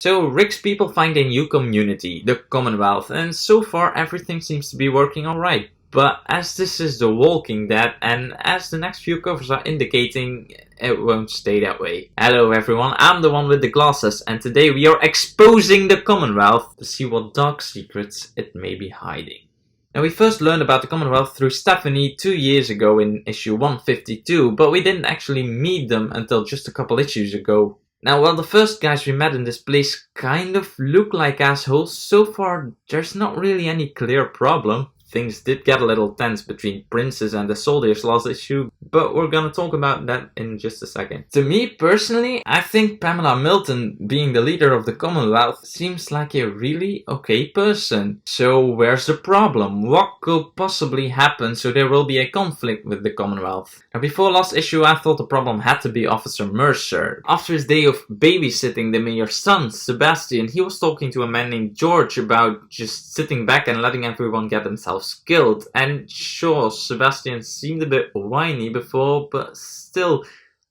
So Rick's people find a new community, the Commonwealth, and so far everything seems to be working alright. But as this is The Walking Dead, and as the next few covers are indicating, it won't stay that way. Hello everyone, I'm the one with the glasses, and today we are exposing the Commonwealth to see what dark secrets it may be hiding. Now we first learned about the Commonwealth through Stephanie 2 years ago in issue 152, but we didn't actually meet them until just a couple issues ago. Now, while the first guys we met in this place kind of look like assholes, so far there's not really any clear problem. Things did get a little tense between Princess and the Soldiers last issue, but we're gonna talk about that in just a second. To me personally, I think Pamela Milton, being the leader of the Commonwealth, seems like a really okay person. So where's the problem? What could possibly happen so there will be a conflict with the Commonwealth? Now before last issue I thought the problem had to be Officer Mercer. After his day of babysitting the mayor's son, Sebastian, he was talking to a man named George about just sitting back and letting everyone get themselves killed. And sure, Sebastian seemed a bit whiny before, but still,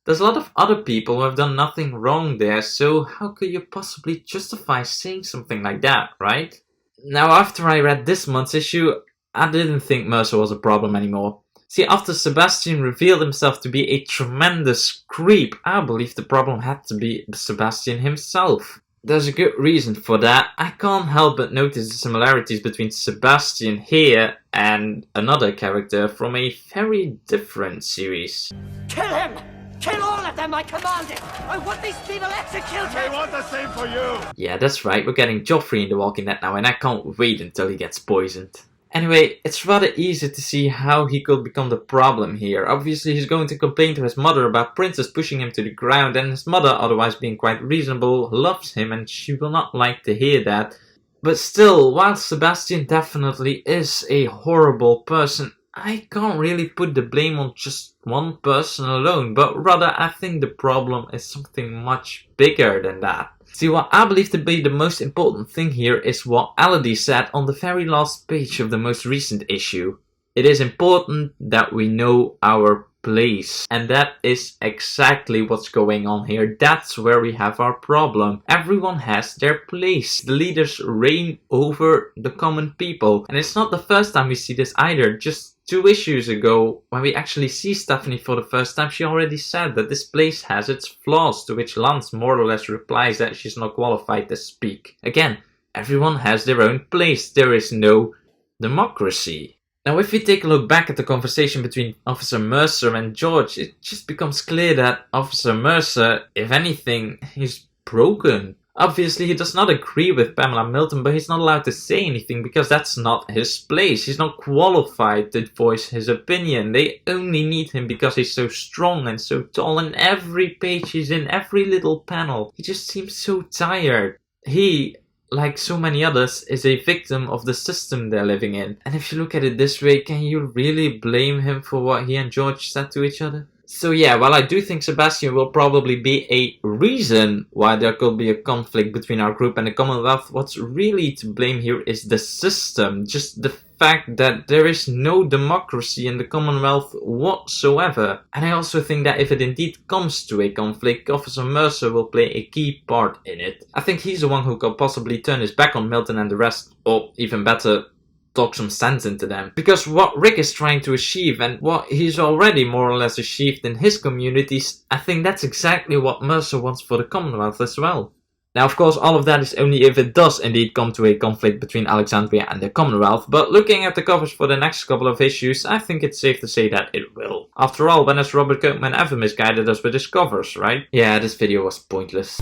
there's a lot of other people who have done nothing wrong there, so how could you possibly justify saying something like that, right? Now after I read this month's issue, I didn't think Mercer was a problem anymore. See, after Sebastian revealed himself to be a tremendous creep, I believe the problem had to be Sebastian himself. There's a good reason for that. I can't help but notice the similarities between Sebastian here and another character from a very different series. Kill him! Kill all of them, I command it! I want these people executed! I want the same for you! Yeah, that's right, we're getting Joffrey in The Walking Dead now, and I can't wait until he gets poisoned. Anyway, it's rather easy to see how he could become the problem here. Obviously he's going to complain to his mother about Princess pushing him to the ground, and his mother, otherwise being quite reasonable, loves him and she will not like to hear that. But still, while Sebastian definitely is a horrible person, I can't really put the blame on just one person alone, but rather I think the problem is something much bigger than that. See, what I believe to be the most important thing here is what Elodie said on the very last page of the most recent issue. It is important that we know our place. And that is exactly what's going on here. That's where we have our problem. Everyone has their place. The leaders reign over the common people. And it's not the first time we see this either. Just 2 issues ago, when we actually see Stephanie for the first time, she already said that this place has its flaws, to which Lance more or less replies that she's not qualified to speak. Again, everyone has their own place. There is no democracy. Now, if we take a look back at the conversation between Officer Mercer and George, it just becomes clear that Officer Mercer, if anything, is broken. Obviously, he does not agree with Pamela Milton, but he's not allowed to say anything because that's not his place. He's not qualified to voice his opinion. They only need him because he's so strong and so tall, and every page he's in, every little panel, he just seems so tired. He, like so many others, is a victim of the system they're living in. And if you look at it this way, can you really blame him for what he and George said to each other? So yeah, while I do think Sebastian will probably be a reason why there could be a conflict between our group and the Commonwealth, what's really to blame here is the system. Just the fact that there is no democracy in the Commonwealth whatsoever. And I also think that if it indeed comes to a conflict, Officer Mercer will play a key part in it. I think he's the one who could possibly turn his back on Milton and the rest, or even better, talk some sense into them. Because what Rick is trying to achieve and what he's already more or less achieved in his communities, I think that's exactly what Mercer wants for the Commonwealth as well. Now, of course, all of that is only if it does indeed come to a conflict between Alexandria and the Commonwealth, but looking at the covers for the next couple of issues, I think it's safe to say that it will. After all, when has Robert Kirkman ever misguided us with his covers, right? Yeah, this video was pointless.